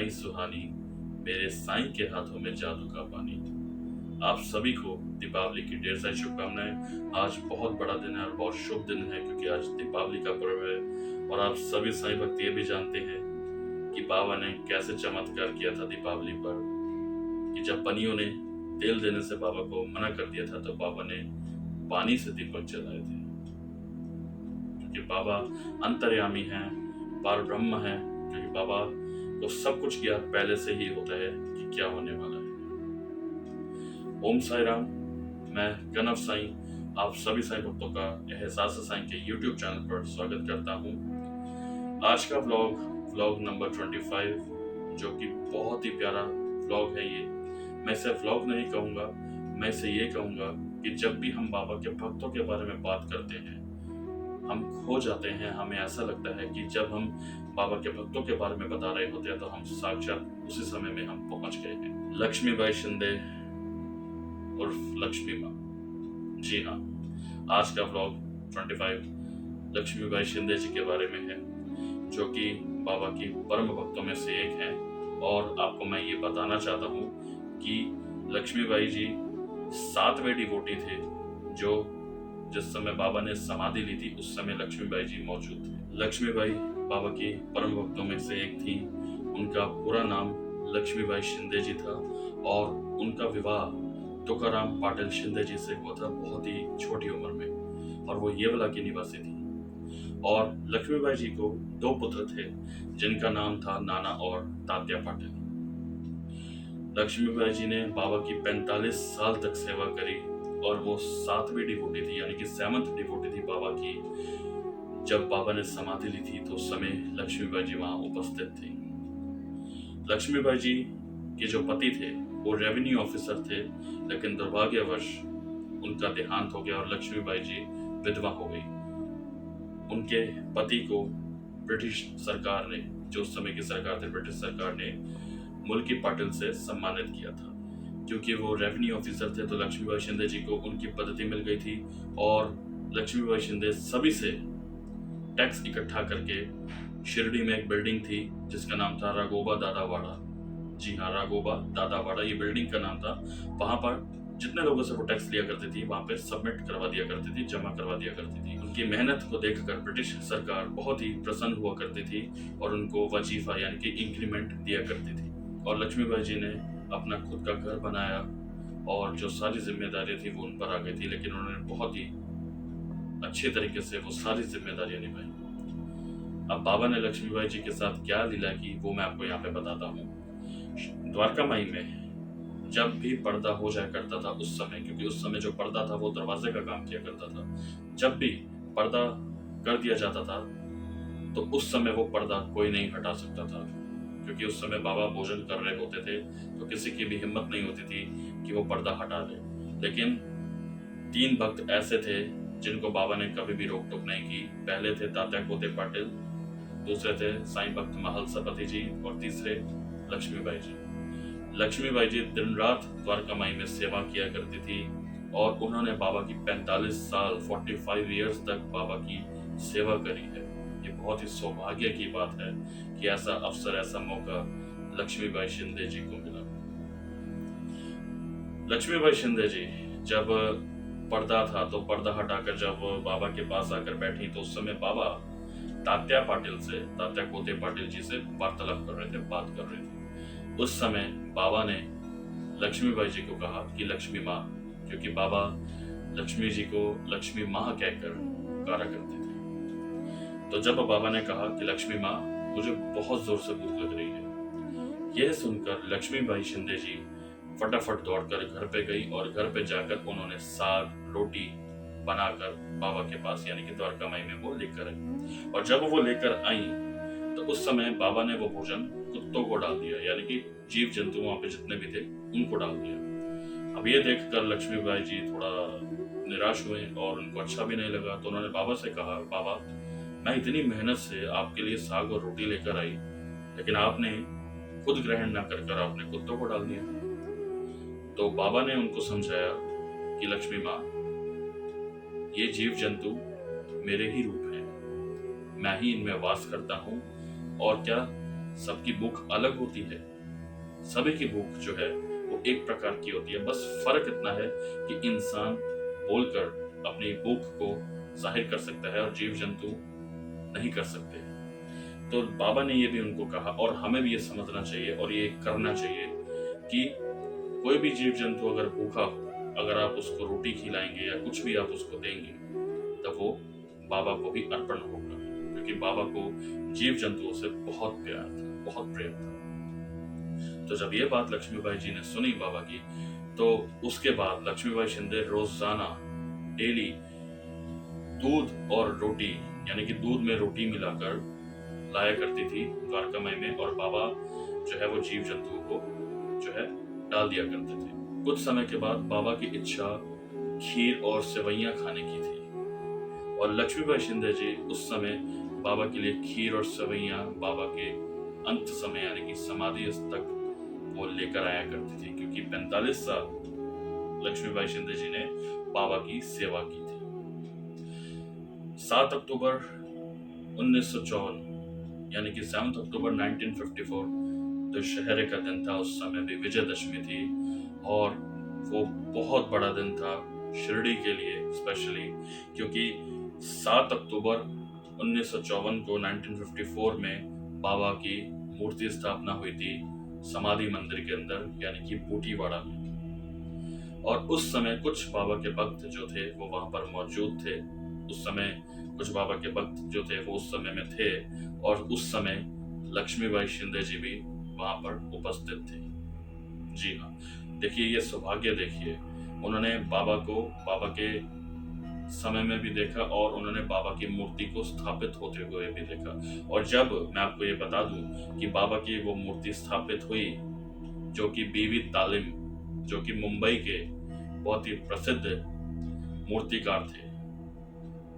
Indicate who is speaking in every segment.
Speaker 1: आई सुहानी, मेरे साईं के हाथों में जादू का पानी। आप सभी को दीपावली की ढेर सारी शुभकामनाएं। आज बहुत बड़ा दिन है और बहुत शुभ दिन है, क्योंकि आज दीपावली का पर्व है। और आप सभी साईं भक्त ये भी जानते हैं कि बाबा ने कैसे चमत्कार किया था दीपावली पर, कि जब बनियों ने तेल देने से बाबा को मना कर दिया था, तो बाबा ने पानी से दीपक जलाए थे। क्योंकि बाबा अंतर्यामी हैं, पार ब्रह्म हैं, क्योंकि बाबा को सब कुछ ज्ञात पहले से ही होता है कि क्या होने वाला है। ओम साई राम। मैं कनव साईं आप सभी साईं भक्तों का एहसास साईं के YouTube चैनल पर स्वागत करता हूँ। आज का व्लॉग नंबर 25, जो कि बहुत ही प्यारा व्लॉग है। ये मैं इसे व्लॉग नहीं कहूँगा, मैं इसे ये कहूँगा कि जब भी हम बाबा के भक्तों के बारे में बात करते हैं, हम खो जाते हैं। हमें ऐसा लगता है कि जब हम बाबा के भक्तों के बारे में बता रहे होते हैं, तो हम साक्षात उसी समय में हम पहुंच गए हैं। लक्ष्मीबाई शिंदे उर्फ लक्ष्मी माँ। जी हाँ, आज का व्लॉग 25 लक्ष्मीबाई शिंदे जी के बारे में है, जो कि बाबा की परम भक्तों में से एक हैं। और आपको मैं ये बताना चाहता हूँ कि लक्ष्मीबाई जी 7वें डिवोटी थे, जो जिस समय बाबा ने समाधि ली थी उस समय लक्ष्मीबाई जी मौजूद थे। लक्ष्मीबाई बाबा की परम भक्तों में से एक थी। उनका पूरा नाम लक्ष्मीबाई शिंदे जी था और उनका विवाह तुकाराम पाटिल शिंदे जी से हुआ था बहुत ही छोटी उम्र में, और वो येवला की निवासी थी। और लक्ष्मीबाई जी को 2 पुत्र थे, जिनका नाम था नाना और तात्या पाटिल। लक्ष्मीबाई जी ने बाबा की 45 साल तक सेवा करी और वो 7वीं डिवोटी थी, यानी कि 7th डिवोटी थी बाबा की। जब बाबा ने समाधि ली थी तो उस समय लक्ष्मीबाई जी वहां उपस्थित थी। लक्ष्मीबाई जी के जो पति थे वो रेवेन्यू ऑफिसर थे, लेकिन दुर्भाग्यवश उनका देहांत हो गया और लक्ष्मीबाई जी विधवा हो गई। उनके पति को ब्रिटिश सरकार ने, जो उस समय की सरकार थी, ब्रिटिश सरकार ने मुल्की पाटिल से सम्मानित किया था। क्योंकि वो रेवेन्यू ऑफिसर थे, तो लक्ष्मीबाई शिंदे जी को उनकी पद्धति मिल गई थी और लक्ष्मीबाई शिंदे सभी से टैक्स इकट्ठा करके शिरडी में एक बिल्डिंग थी जिसका नाम था राघोबा दादावाड़ा। जी हाँ, राघोबा दादावाड़ा ये बिल्डिंग का नाम था। वहां पर जितने लोगों से वो टैक्स लिया करती थी, वहां पे सबमिट करवा दिया करती थी, जमा करवा दिया करती थी। उनकी मेहनत को देखकर ब्रिटिश सरकार बहुत ही प्रसन्न हुआ करती थी और उनको वजीफा यानी कि इंक्रीमेंट दिया करती थी। और लक्ष्मीबाई जी ने अपना खुद का घर बनाया और जो सारी जिम्मेदारी थी वो उन पर आ गई थी, लेकिन उन्होंने बहुत ही अच्छे तरीके से वो सारी जिम्मेदारियां निभाई। अब बाबा ने लक्ष्मीबाई जी के साथ क्या लीला की वो मैं आपको यहाँ पे बताता हूँ। द्वारका माई में जब भी पर्दा हो जाया करता था उस समय, क्योंकि उस समय जो पर्दा था वो दरवाजे का काम किया करता था, जब भी पर्दा कर दिया जाता था तो उस समय वो पर्दा कोई नहीं हटा सकता था, क्योंकि उस समय बाबा भोजन कर रहे होते थे, तो किसी की भी हिम्मत नहीं होती थी कि वो पर्दा हटा दे। लेकिन 3 भक्त ऐसे थे जिनको बाबा ने कभी भी रोक टोक नहीं की। पहले थे तात्या कोते पाटिल, दूसरे थे साईं भक्त महल सपति जी और तीसरे लक्ष्मीबाई जी। लक्ष्मीबाई जी दिन रात द्वारका माई में सेवा किया करती थी और उन्होंने बाबा की 45 साल 45 इयर्स तक बाबा की सेवा करी है। ये बहुत ही सौभाग्य की बात है कि ऐसा अवसर, ऐसा मौका लक्ष्मीबाई शिंदे जी को मिला। लक्ष्मीबाई शिंदे जी जब पर्दा था तो पर्दा हटाकर जब बाबा के पास आकर बैठी, तो उस समय बाबा तात्या पाटिल से, तात्या कोते पाटिल जी से वार्तालाप कर रहे थे, बात कर रहे थे। उस समय बाबा ने लक्ष्मीबाई जी को कहा कि लक्ष्मी माँ, क्योंकि बाबा लक्ष्मी जी को लक्ष्मी माँ कहकर पुकारा करते थे। तो जब बाबा ने कहा कि लक्ष्मी माँ, मुझे बहुत जोर से भूख लग रही है, यह सुनकर लक्ष्मीबाई शिंदे जी फटाफट दौड़कर घर पे गई और घर पे जाकर उन्होंने साग रोटी बनाकर बाबा के पास, यानी कि द्वारका माई में वो लेकर आई। और जब वो लेकर आई तो उस समय बाबा ने वो भोजन कुत्तों को डाल दिया, यानी कि जीव जंतु वहां पे जितने भी थे उनको डाल दिया। अब ये देखकर लक्ष्मीबाई जी थोड़ा निराश हुए और उनको अच्छा भी नहीं लगा। तो उन्होंने बाबा से कहा, बाबा मैं इतनी मेहनत से आपके लिए साग और रोटी लेकर आई, लेकिन आपने खुद ग्रहण न कर आपने कुत्तों को डाल दिया। तो बाबा ने उनको समझाया कि लक्ष्मी माँ, ये जीव जंतु मेरे ही रूप हैं, मैं ही इनमें वास करता हूँ, और क्या सबकी भूख अलग होती है, सभी की भूख जो है वो एक प्रकार की होती है। बस फर्क इतना है कि इंसान बोलकर अपनी भूख को जाहिर कर सकता है और जीव जंतु नहीं कर सकते। तो बाबा ने ये भी उनको कहा और हमें भी ये समझना चाहिए और ये करना चाहिए कि कोई भी जीव जंतु अगर भूखा हो, अगर आप उसको रोटी खिलाएंगे या कुछ भी आप उसको देंगे, तब वो बाबा को भी अर्पण होगा, क्योंकि बाबा को जीव जंतुओं से बहुत प्यार था, बहुत प्रेम था। तो जब ये बात लक्ष्मीबाई जी ने सुनी बाबा की, तो उसके बाद लक्ष्मीबाई शिंदे रोजाना डेली दूध और रोटी, यानी कि दूध में रोटी मिलाकर लाया करती थी द्वारकामाई में, और बाबा जो है वो जीव जंतुओं को जो है डाल दिया करते थे। कुछ समय के बाद बाबा की इच्छा खीर और सेवइयां खाने की थी, और लक्ष्मीबाई शिंदे जी उस समय बाबा के लिए खीर और सेवइयां बाबा के अंत समय यानी कि समाधि तक वो लेकर आया करती थी, क्योंकि 45 साल लक्ष्मीबाई शिंदे जी ने बाबा की सेवा की थी। 7 अक्टूबर 1954 यानी कि 7 अक्टूबर 1954 दशहरे का दिन था। उस समय भी विजयदशमी थी और वो बहुत बड़ा दिन था शिरडी के लिए स्पेशली, क्योंकि 7 अक्टूबर 1954 को 1954 में बाबा की मूर्ति स्थापना हुई थी समाधि मंदिर के अंदर, यानी कि बूटीवाड़ा में। और उस समय कुछ बाबा के भक्त जो थे वो वहां पर मौजूद थे। उस समय कुछ बाबा के भक्त जो थे वो उस समय में थे, और उस समय लक्ष्मीबाई शिंदे जी भी वहां पर उपस्थित थे। जी हाँ, देखिए ये सौभाग्य, देखिए उन्होंने बाबा को बाबा के समय में भी देखा और उन्होंने बाबा की मूर्ति को स्थापित होते हुए भी देखा। और जब मैं आपको ये बता दूं कि बाबा की वो मूर्ति स्थापित हुई, जो कि बीवी तालिम, जो कि मुंबई के बहुत ही प्रसिद्ध मूर्तिकार थे,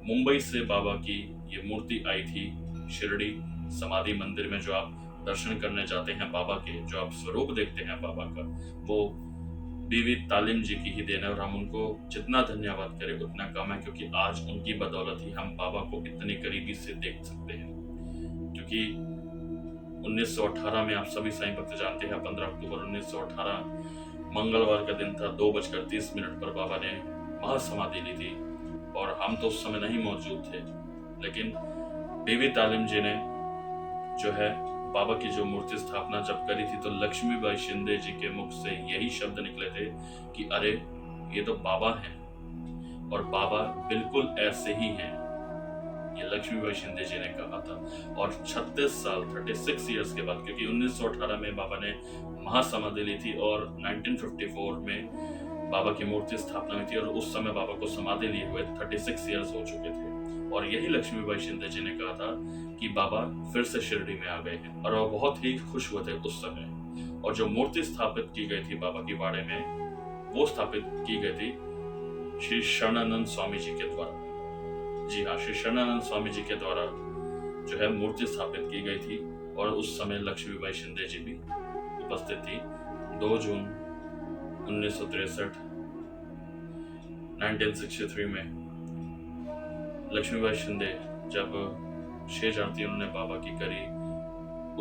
Speaker 1: मुंबई से बाबा की ये मूर्ति आई थी शिरडी समाधि मंदिर में। जो आप दर्शन करने जाते हैं बाबा के, जो आप स्वरूप देखते हैं बाबा का, वो बीवी तालिम जी की ही देन है, और हम उनको जितना धन्यवाद करें उतना कम है, क्योंकि आज उनकी बदौलत ही हम बाबा को इतने करीबी से देख सकते हैं। क्योंकि 1918 में आप सभी साईं भक्त जानते हैं, 15 अक्टूबर 1918 मंगलवार का दिन था, 2:30 पर बाबा ने महासमाधि ली थी, और हम तो उस समय नहीं मौजूद थे, लेकिन बीवी तालिम जी ने जो है बाबा की जो मूर्ति स्थापना जब करी थी, तो लक्ष्मीबाई शिंदे जी के मुख से यही शब्द निकले थे कि अरे ये तो बाबा हैं, और बाबा बिल्कुल ऐसे ही हैं, ये लक्ष्मीबाई शिंदे जी ने कहा था। और 36 ईयर्स के बाद, क्योंकि 1918 में बाबा ने महासमाधि ली थी और 1954 में बाबा की मूर्ति स्थापना हुई थी, और उस समय बाबा को समाधि लिए हुए 36 ईयर्स हो चुके थे। और यही लक्ष्मीबाई शिंदे जी ने कहा था कि बाबा फिर से शिरडी में आ गए हैं, और वो बहुत ही खुश हुए थे उस समय। और जो मूर्ति स्थापित की गई थी बाबा की बाड़े में, वो स्थापित की गई थी श्री शरणानंद स्वामी जी के द्वारा। जी हाँ, श्री शरणानंद स्वामी जी के द्वारा जो है मूर्ति स्थापित की गई थी, और उस समय लक्ष्मीबाई शिंदे जी भी उपस्थित थी। 2 जून 1963 1963 में लक्ष्मीबाई शिंदे जब शेष आरती उन्होंने बाबा की करी,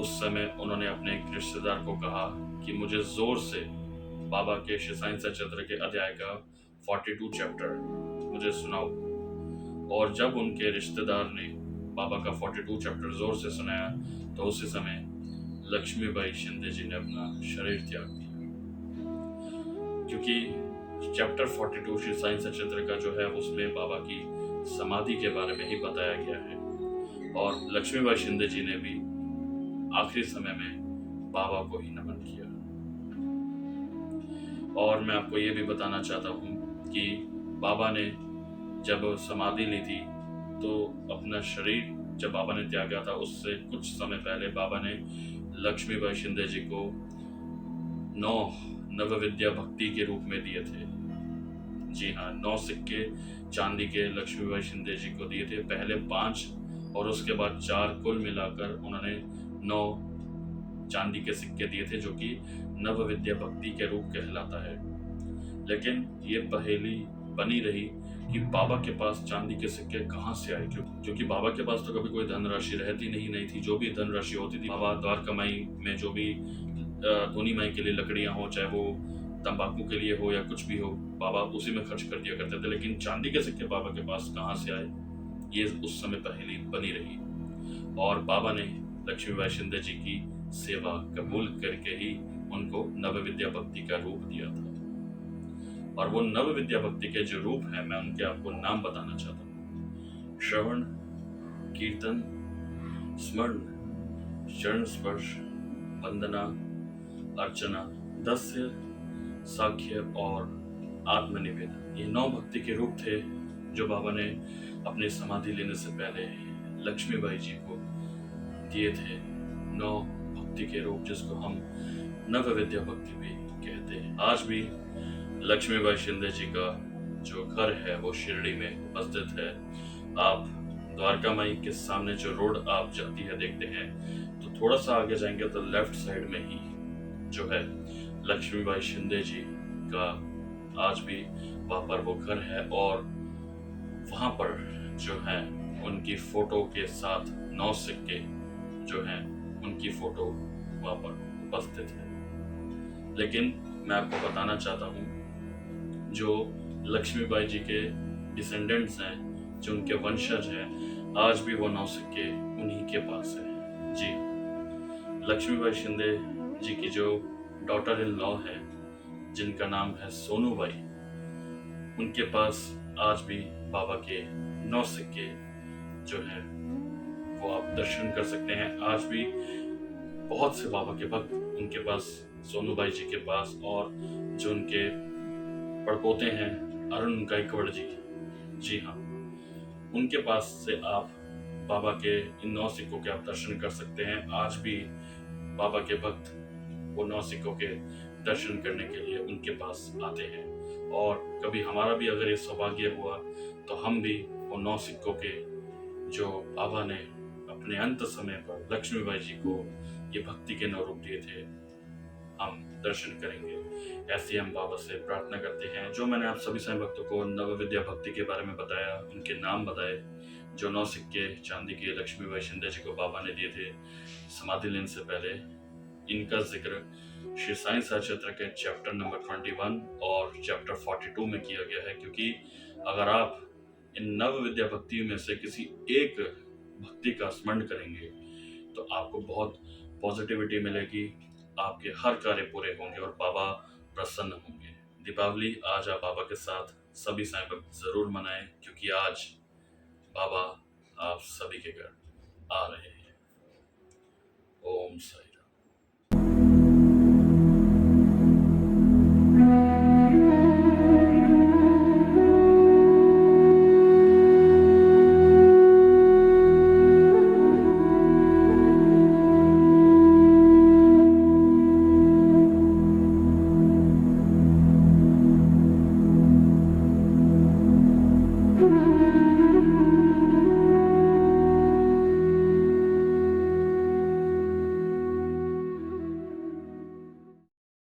Speaker 1: उस समय उन्होंने अपने एक रिश्तेदार को कहा कि मुझे जोर से बाबा के श्री साईं सचरित्र के अध्याय का 42 चैप्टर मुझे सुनाओ। और जब उनके रिश्तेदार ने बाबा का 42 चैप्टर जोर से सुनाया, तो उसी समय लक्ष्मीबाई शिंदे जी ने अपना शरीर त्याग दिया, क्योंकि चैप्टर 42 श्री साईं सचरित्र का जो है उसमें बाबा की समाधि के बारे में ही बताया गया है। और लक्ष्मीबाई शिंदे जी ने भी आखिरी समय में बाबा को ही नमन किया। और मैं आपको ये भी बताना चाहता हूँ कि बाबा ने जब समाधि ली थी, तो अपना शरीर जब बाबा ने त्यागा था, उससे कुछ समय पहले बाबा ने लक्ष्मीबाई शिंदे जी को 9 नवविद्या भक्ति के रूप में दिए थे। जी हाँ, 9 सिक्के चांदी के लक्ष्मीबाई शिंदे जी को दिए थे, पहले 5 और उसके बाद 4, कुल मिलाकर उन्होंने 9 चांदी के सिक्के दिए थे, जो कि नवविद्या भक्ति के रूप कहलाता है। लेकिन ये पहेली बनी रही कि बाबा के पास चांदी के सिक्के कहाँ से आए, क्योंकि बाबा के पास तो कभी कोई धनराशि रहती नहीं थी। जो भी धनराशि होती थी, बाबा द्वारका माई में जो भी धोनी माई के लिए लकड़ियां हो, चाहे वो तंबाकू के लिए हो या कुछ भी हो, बाबा उसी में खर्च कर दिया करते थे। लेकिन चांदी के सिक्के बाबा के पास कहाँ से आए, ये उस समय पहेली बनी रही। और बाबा ने लक्ष्मीबाई शिंदे जी की सेवा कबूल करके ही उनको नव विद्या भक्ति का रूप दिया था। और वो नव विद्या भक्ति के जो रूप है, मैं उनके आपको नाम बताना चाहता हूँ। श्रवण, कीर्तन, स्मरण, चरण स्पर्श, वंदना, अर्चना, दस्य, साख्य और आत्मनिवेदन, ये 9 भक्ति के रूप थे जो बाबा ने अपनी समाधि लेने से पहले लक्ष्मीबाई जी को दिए थे। 9 भक्ति के रूप, जिसको हम नव विद्या भक्ति भी कहते हैं। आज भी लक्ष्मीबाई शिंदे जी का जो घर है वो शिरडी में उपस्थित है। आप द्वारका माई के सामने जो रोड आप जाती है देखते हैं, तो थोड़ा सा आगे जाएंगे तो लेफ्ट साइड में ही जो है लक्ष्मीबाई शिंदे जी का आज भी वहां पर वो घर है। और वहां पर जो है उनकी फोटो के साथ 9 सिक्के जो हैं उनकी फोटो वहां पर उपस्थित है। लेकिन मैं आपको बताना चाहता हूँ, जो लक्ष्मीबाई जी के डिसेंडेंट्स हैं, जो उनके वंशज हैं, आज भी वो 9 सिक्के उन्हीं के पास है। जी, लक्ष्मीबाई शिंदे जी की जो डॉटर इन लॉ है, जिनका नाम है सोनूबाई, उनके पास आज भी बाबा के 9 सिक्के जो है वो आप दर्शन कर सकते हैं। आज भी बहुत से बाबा के भक्त उनके पास, सोनूबाई जी के पास, और जो उनके पड़पोते हैं अरुण गायकवाड़ जी, जी हाँ, उनके पास से आप बाबा के इन 9 सिक्कों के आप दर्शन कर सकते हैं। आज भी बाबा के भक्त वो 9 सिक्कों के दर्शन करने के लिए उनके पास आते हैं। और कभी हमारा भी अगर ये सौभाग्य हुआ तो हम भी वो 9 सिक्कों के जो बाबा ने अपने अंत समय पर लक्ष्मीबाई जी को ये भक्ति के 9 रूप दिए थे, हम दर्शन करेंगे। ऐसे हम बाबा से प्रार्थना करते हैं। जो मैंने आप सभी साईं भक्तों को नव विद्या भक्ति के बारे में बताया, उनके नाम बताए, जो 9 सिक्के चांदी के लक्ष्मीबाई शिंदे जी को बाबा ने दिए थे समाधि लेने से पहले, इनका जिक्र श्री साईं सचरित्र के चैप्टर नंबर 21 और चैप्टर 42 में किया गया है। क्योंकि अगर आप इन नव विद्या भक्ति में से किसी एक भक्ति का स्मरण करेंगे तो आपको बहुत पॉजिटिविटी मिलेगी, आपके हर कार्य पूरे होंगे और बाबा प्रसन्न होंगे। दीपावली आज आप बाबा के साथ सभी साईं भक्त जरूर मनाएं, क्योंकि आज बाबा आप सभी के घर आ रहे हैं।